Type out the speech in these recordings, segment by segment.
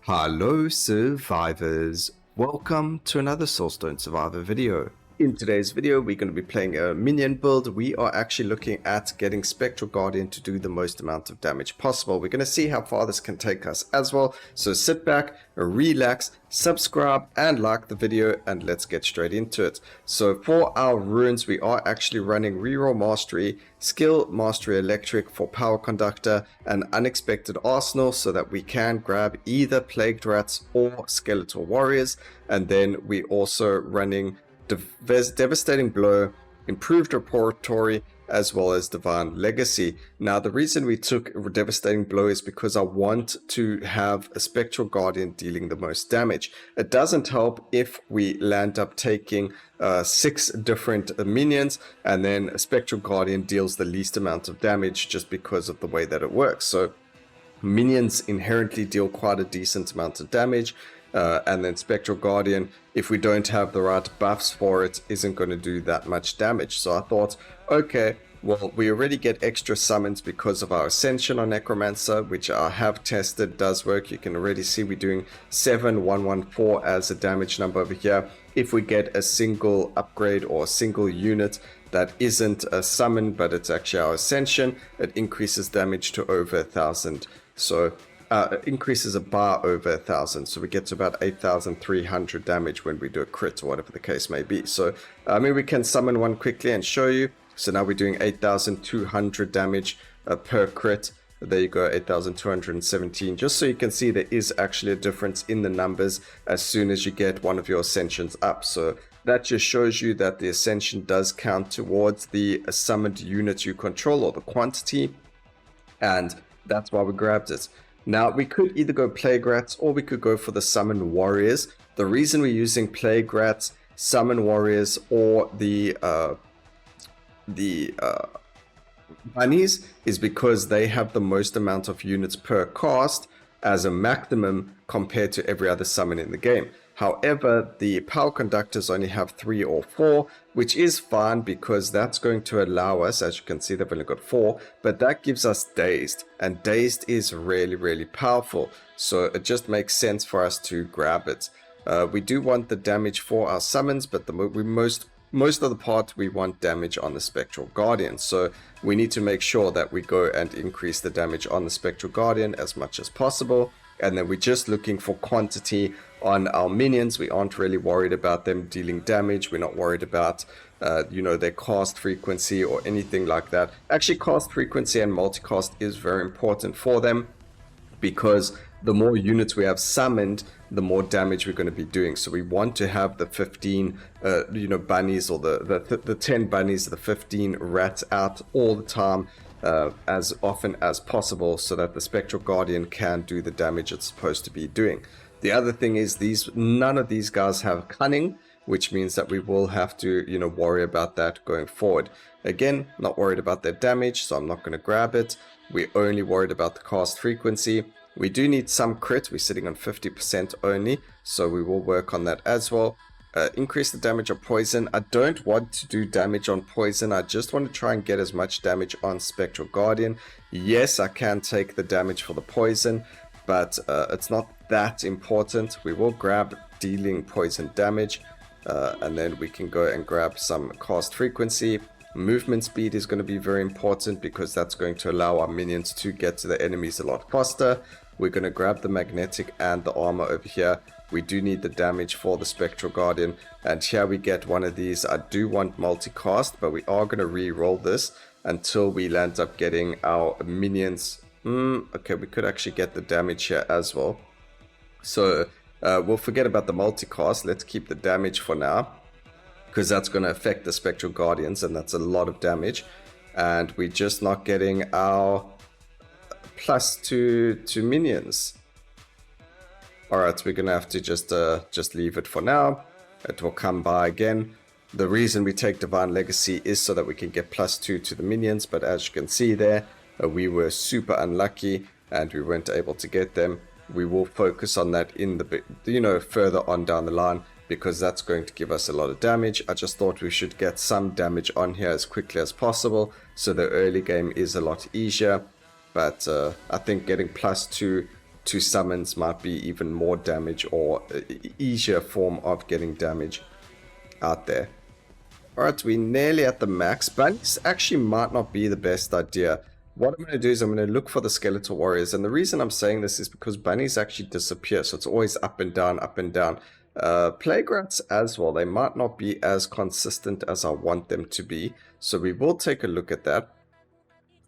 Hello survivors, welcome to another Soulstone survivor video. In today's video we're going to be playing a minion build. We are actually looking at getting Spectral Guardian to do the most amount of damage possible. We're going to see how far this can take us as well, so sit back, relax, subscribe and like the video, and let's get straight into it. So for our runes we are actually running Reroll Mastery, Skill Mastery Electric for Power Conductor, and Unexpected Arsenal, so that we can grab either Plagued Rats or Skeletal Warriors. And then we also running Devastating Blow, Improved Repertory, as well as Divine Legacy. Now the reason we took Devastating Blow is because I want to have a Spectral Guardian dealing the most damage. It doesn't help if we land up taking 6 different minions and then a Spectral Guardian deals the least amount of damage, just because of the way that it works. So minions inherently deal quite a decent amount of damage, and then Spectral Guardian, if we don't have the right buffs for it, isn't going to do that much damage. So I thought, okay, well, we already get extra summons because of our Ascension on Necromancer, which I have tested, does work. You can already see we're doing 7114 as a damage number over here. If we get a single upgrade or a single unit that isn't a summon, but it's actually our Ascension, it increases damage to over 1000. So increases a bar over 1000, so we get to about 8300 damage when we do a crit or whatever the case may be. So I mean, we can summon one quickly and show you. So now we're doing 8200 damage per crit. There you go, 8217, just so you can see there is actually a difference in the numbers as soon as you get one of your Ascensions up. So that just shows you that the Ascension does count towards the summoned unit you control, or the quantity, and that's why we grabbed it. Now we could either go Plague Rats or we could go for the Summon Warriors. The reason we're using Plague Rats, Summon Warriors, or the bunnies is because they have the most amount of units per cast as a maximum compared to every other summon in the game. However, the Power Conductors only have 3 or 4, which is fine because that's going to allow us, as you can see, they've only got 4, but that gives us Dazed, and Dazed is really powerful, so it just makes sense for us to grab it. We do want the damage for our summons, but most of the part we want damage on the Spectral Guardian, so we need to make sure that we go and increase the damage on the Spectral Guardian as much as possible. And then we're just looking for quantity on our minions. We aren't really worried about them dealing damage. We're not worried about their cast frequency or anything like that. Actually, cast frequency and multicast is very important for them, because the more units we have summoned, the more damage we're going to be doing. So we want to have the 15 bunnies, or the 10 bunnies, the 15 rats out all the time, as often as possible, so that the Spectral Guardian can do the damage it's supposed to be doing. The other thing is none of these guys have cunning, which means that we will have to worry about that going forward. Again, not worried about their damage, so I'm not going to grab it. We're only worried about the cast frequency. We do need some crit. We're sitting on 50% only, so we will work on that as well. Increase the damage of poison. I don't want to do damage on poison. I just want to try and get as much damage on Spectral Guardian. Yes, I can take the damage for the poison, but it's not that important. We will grab dealing poison damage, and then we can go and grab some cast frequency. Movement speed is going to be very important, because that's going to allow our minions to get to the enemies a lot faster. We're going to grab the magnetic and the armor over here. We do need the damage for the Spectral Guardian, and here we get one of these. I do want multicast, but we are going to re-roll this until we land up getting our minions. Okay, we could actually get the damage here as well. So we'll forget about the multicast. Let's keep the damage for now, because that's going to affect the Spectral Guardians, and that's a lot of damage. And we're just not getting our +2 to minions. Alright, we're going to have to just leave it for now. It will come by again. The reason we take Divine Legacy is so that we can get +2 to the minions, but as you can see there, we were super unlucky and we weren't able to get them. We will focus on that in the further on down the line, because that's going to give us a lot of damage. I just thought we should get some damage on here as quickly as possible, so the early game is a lot easier. But I think getting +2 two summons might be even more damage or easier form of getting damage out there. Alright, we're nearly at the max. Bunnies actually might not be the best idea. What I'm going to do is I'm going to look for the skeletal warriors, and the reason I'm saying this is because bunnies actually disappear, so it's always up and down, up and down. Plague rats as well, they might not be as consistent as I want them to be, so we will take a look at that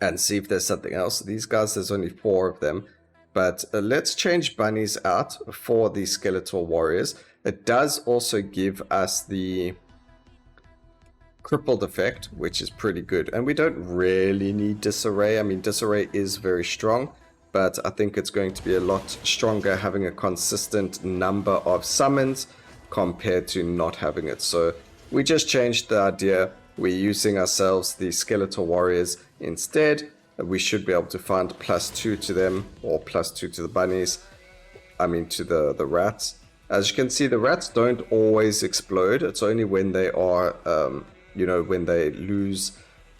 and see if there's something else. These guys, there's only 4 of them, but let's change bunnies out for the skeletal warriors. It does also give us the crippled effect, which is pretty good, and we don't really need disarray. I mean, disarray is very strong, but I think it's going to be a lot stronger having a consistent number of summons compared to not having it. So we just changed the idea. We're using ourselves the skeletal warriors instead. We should be able to find +2 to them, or +2 to the bunnies, I mean to the rats. As you can see, the rats don't always explode. It's only when they are when they lose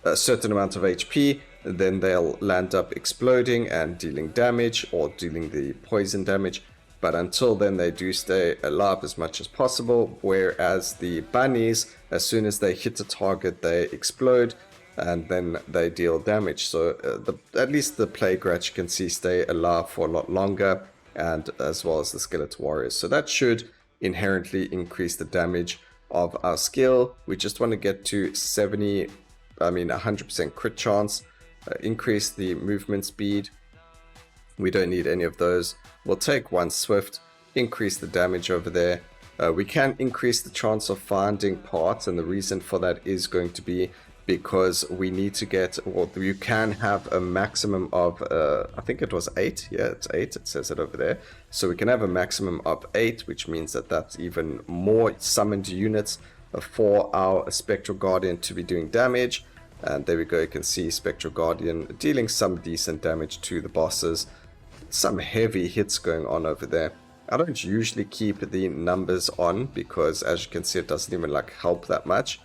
a certain amount of HP, then they'll land up exploding and dealing damage or dealing the poison damage. But until then, they do stay alive as much as possible. Whereas the bunnies, as soon as they hit a target, they explode and then they deal damage. So at least the plague rats, you can see, stay alive for a lot longer, and as well as the skeletal warriors. So that should inherently increase the damage of our skill. We just want to get to 100% crit chance, increase the movement speed. We don't need any of those. We'll take 1 swift, increase the damage over there. We can increase the chance of finding parts, and the reason for that is going to be because we need to get, or you can have a maximum of, I think it was 8. Yeah, it's 8. It says it over there. So we can have a maximum of 8, which means that that's even more summoned units for our Spectral Guardian to be doing damage. And there we go. You can see Spectral Guardian dealing some decent damage to the bosses. Some heavy hits going on over there. I don't usually keep the numbers on because, as you can see, it doesn't even help that much.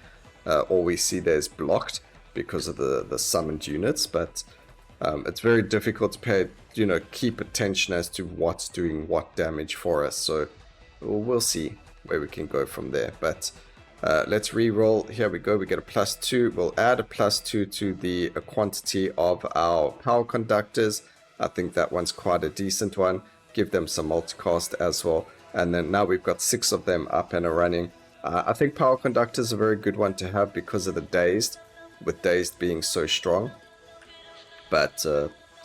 All we see there is blocked because of the summoned units, but it's very difficult to keep attention as to what's doing what damage for us. So we'll see where we can go from there. But let's re-roll. Here we go. We get a +2. We'll add a +2 to the quantity of our power conductors. I think that one's quite a decent one. Give them some multicast as well. And then now we've got 6 of them up and running. I think power conductor is a very good one to have because of the dazed, with dazed being so strong. But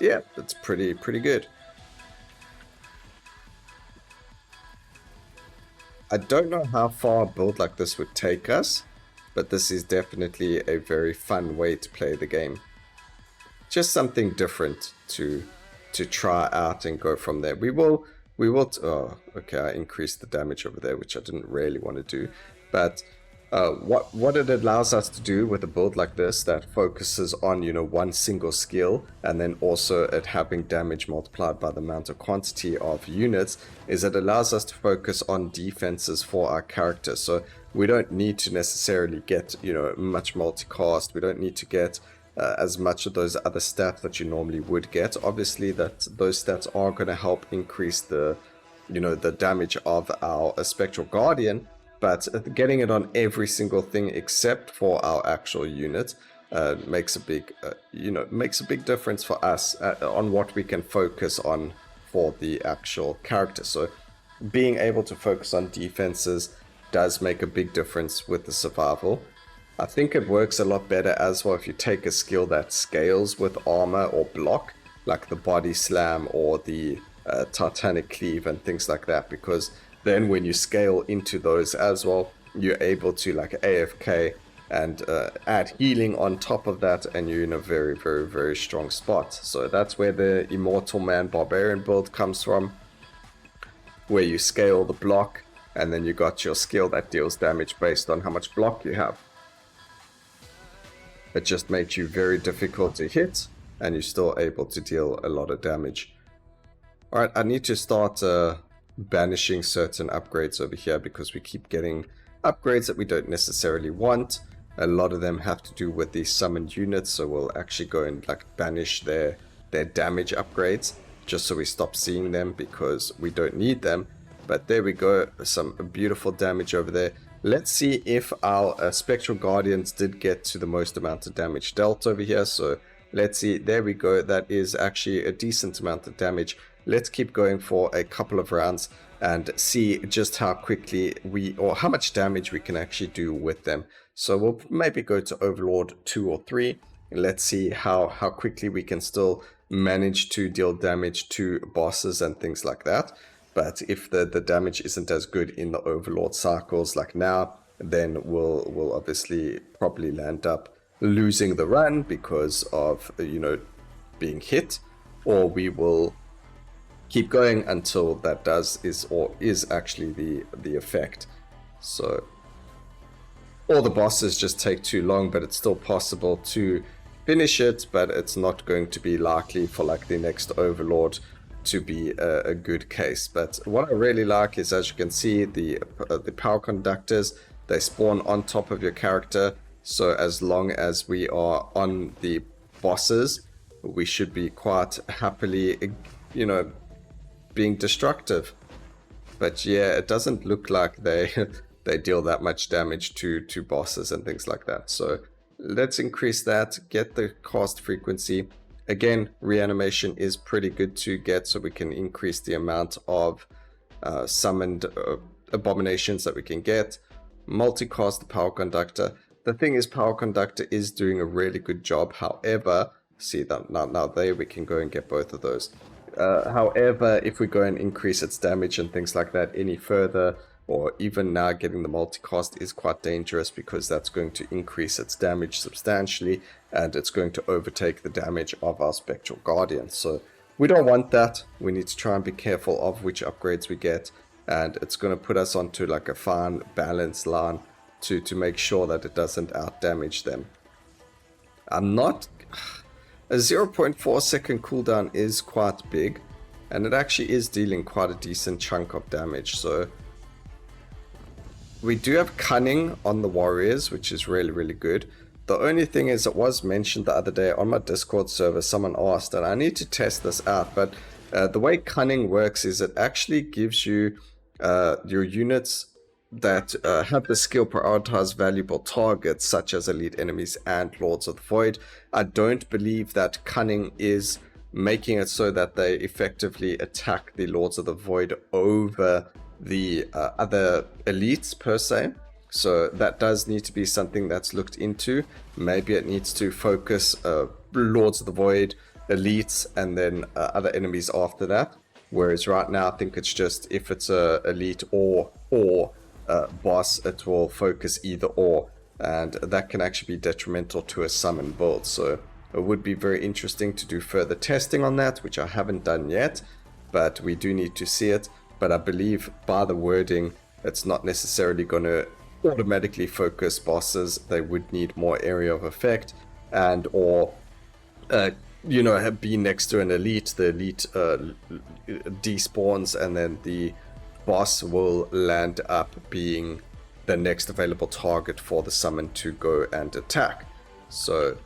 yeah, it's pretty good. I don't know how far a build like this would take us, but this is definitely a very fun way to play the game. Just something different to try out and go from there. We will. Oh, okay, I increased the damage over there, which I didn't really want to do. But what it allows us to do with a build like this that focuses on one single skill, and then also it having damage multiplied by the amount of quantity of units, is it allows us to focus on defenses for our character. So we don't need to necessarily get much multicast. We don't need to get as much of those other stats that you normally would get. Obviously, those stats are going to help increase the damage of our Spectral Guardian, but getting it on every single thing except for our actual unit makes a big difference for us on what we can focus on for the actual character. So being able to focus on defenses does make a big difference with the survival. I think it works a lot better as well if you take a skill that scales with armor or block, like the body slam or the titanic cleave and things like that, because then when you scale into those as well, you're able to AFK and add healing on top of that, and you're in a very, very, very strong spot. So that's where the Immortal Man Barbarian build comes from, where you scale the block and then you got your skill that deals damage based on how much block you have. It just makes you very difficult to hit, and you're still able to deal a lot of damage. Alright, I need to start banishing certain upgrades over here because we keep getting upgrades that we don't necessarily want. A lot of them have to do with the summoned units, so we'll actually go and banish their damage upgrades just so we stop seeing them because we don't need them. But there we go, some beautiful damage over there. Let's see if our Spectral Guardians did get to the most amount of damage dealt over here. So let's see, there we go, that is actually a decent amount of damage. Let's keep going for a couple of rounds and see just how quickly or how much damage we can actually do with them. So we'll maybe go to Overlord 2 or 3. Let's see how quickly we can still manage to deal damage to bosses and things like that. But if the damage isn't as good in the Overlord cycles like now, then we'll obviously probably land up losing the run because of, you know, being hit, or we will keep going until that is actually the effect. So, or the bosses just take too long, but it's still possible to finish it, but it's not going to be likely for like the next Overlord to be a good case. But what I really like is, as you can see, the power conductors, they spawn on top of your character. So as long as we are on the bosses, we should be quite happily, you know, being destructive. But yeah, it doesn't look like they they deal that much damage to bosses and things like that. So let's increase that, get the cast frequency. Again, reanimation is pretty good to get, so we can increase the amount of summoned abominations that we can get. Multicast the power conductor. The thing is, power conductor is doing a really good job. However, see that now there we can go and get both of those. However, if we go and increase its damage and things like that any further, or even now getting the multicast is quite dangerous, because that's going to increase its damage substantially, and it's going to overtake the damage of our Spectral Guardians. So we don't want that. We need to try and be careful of which upgrades we get, and it's going to put us onto like a fine balance line to make sure that it doesn't out damage them. I'm not... A 0.4 second cooldown is quite big, and it actually is dealing quite a decent chunk of damage. So we do have Cunning on the warriors, which is really, really good. The only thing is, it was mentioned the other day on my Discord server, someone asked, and I need to test this out, but the way Cunning works is it actually gives you your units that have the skill prioritize valuable targets such as elite enemies and Lords of the Void. I don't believe that Cunning is making it so that they effectively attack the Lords of the Void over the other elites per se. So that does need to be something that's looked into. Maybe it needs to focus Lords of the Void, elites, and then other enemies after that. Whereas right now, I think it's just if it's a elite or boss, it will focus either or, and that can actually be detrimental to a summon build. So it would be very interesting to do further testing on that, which I haven't done yet, but we do need to see it. But I believe by the wording, it's not necessarily going to automatically focus bosses. They would need more area of effect, and or you know, be next to an elite. The elite despawns, and then the boss will land up being the next available target for the summon to go and attack. So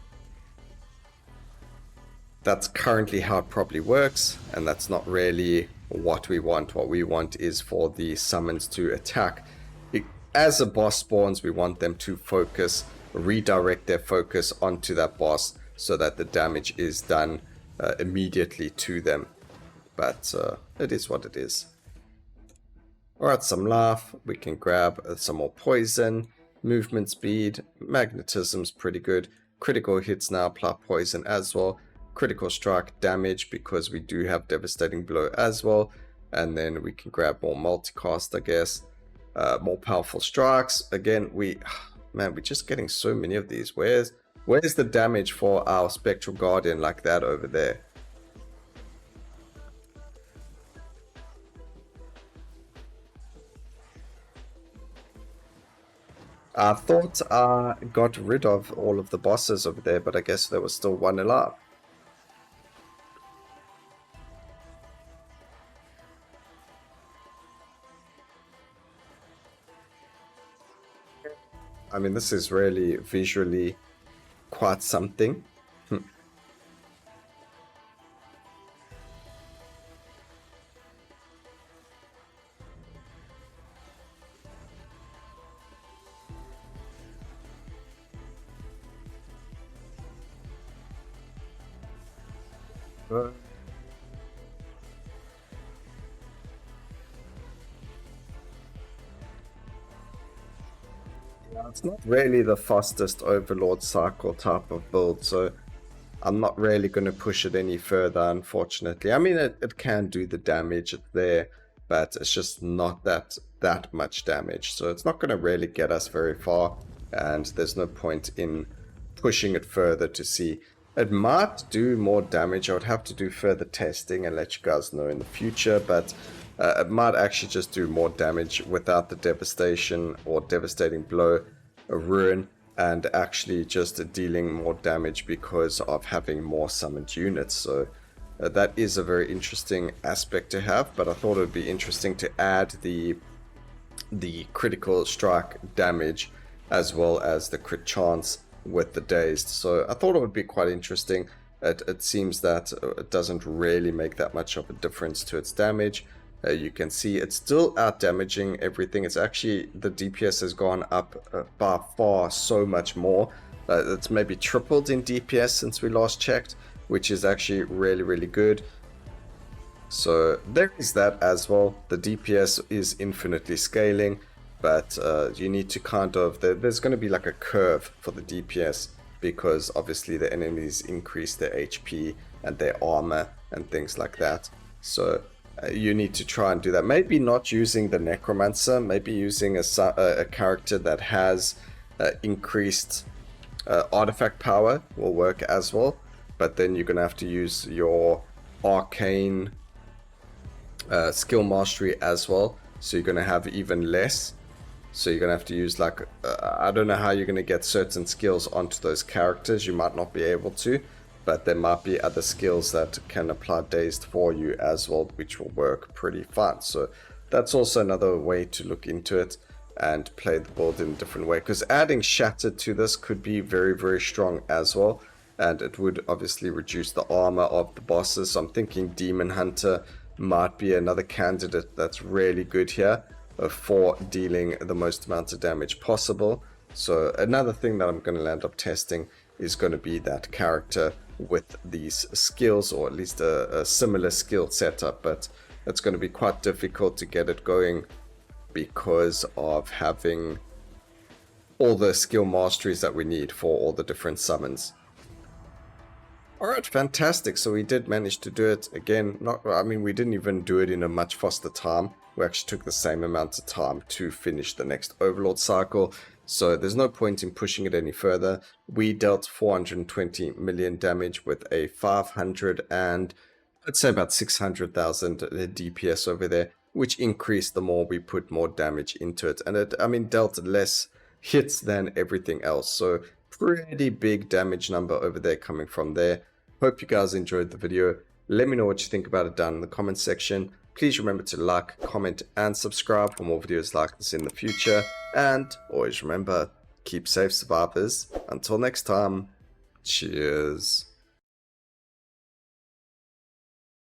that's currently how it probably works, and that's not really what we want. What we want is for the summons to attack. As a boss spawns, we want them to focus, redirect their focus onto that boss so that the damage is done immediately to them. But it is what it is. Alright, some life. We can grab some more poison, movement speed, magnetism's pretty good. Critical hits now apply poison as well. Critical strike damage because we do have devastating blow as well. And then we can grab more multicast, I guess. More powerful strikes. Again, man, we're just getting so many of these. Where's the damage for our Spectral Guardian like that over there? I thought I got rid of all of the bosses over there, but I guess there was still one alive. I mean, this is really visually quite something. Yeah, it's not really the fastest Overlord cycle type of build, so I'm not really going to push it any further, unfortunately. I mean, it can do the damage there, but it's just not that much damage, so it's not going to really get us very far, and there's no point in pushing it further to see. It might do more damage. I would have to do further testing and let you guys know in the future, but it might actually just do more damage without the devastation or devastating blow, a ruin, and actually just dealing more damage because of having more summoned units. So that is a very interesting aspect to have, but I thought it would be interesting to add the critical strike damage as well as the crit chance with the dazed. So I thought it would be quite interesting. It seems that it doesn't really make that much of a difference to its damage. You can see it's still out damaging everything. It's actually, the DPS has gone up by far so much more. It's maybe tripled in DPS since we last checked, which is actually really good. So there is that as well. The DPS is infinitely scaling, but you need to kind of, there's going to be like a curve for the DPS, because obviously the enemies increase their HP and their armor and things like that. So you need to try and do that. Maybe not using the Necromancer, maybe using a character that has increased artifact power will work as well. But then you're going to have to use your arcane skill mastery as well. So you're going to have even less. So you're going to have to use like, I don't know how you're going to get certain skills onto those characters. You might not be able to, but there might be other skills that can apply dazed for you as well, which will work pretty fun. So that's also another way to look into it and play the build in a different way, because adding Shattered to this could be very strong as well, and it would obviously reduce the armor of the bosses. So I'm thinking Demon Hunter might be another candidate that's really good here for dealing the most amount of damage possible. So another thing that I'm going to end up testing is going to be that character with these skills, or at least a similar skill setup, but it's going to be quite difficult to get it going because of having all the skill masteries that we need for all the different summons. Alright, fantastic. So we did manage to do it again. I mean, we didn't even do it in a much faster time. We actually took the same amount of time to finish the next Overlord cycle. So there's no point in pushing it any further. We dealt 420 million damage with a 500 and I'd say about 600,000 DPS over there, which increased the more we put more damage into it. And it, I mean, dealt less hits than everything else. So pretty big damage number over there coming from there. Hope you guys enjoyed the video. Let me know what you think about it down in the comment section. Please remember to like, comment, and subscribe for more videos like this in the future. And always remember, keep safe, survivors. Until next time, cheers.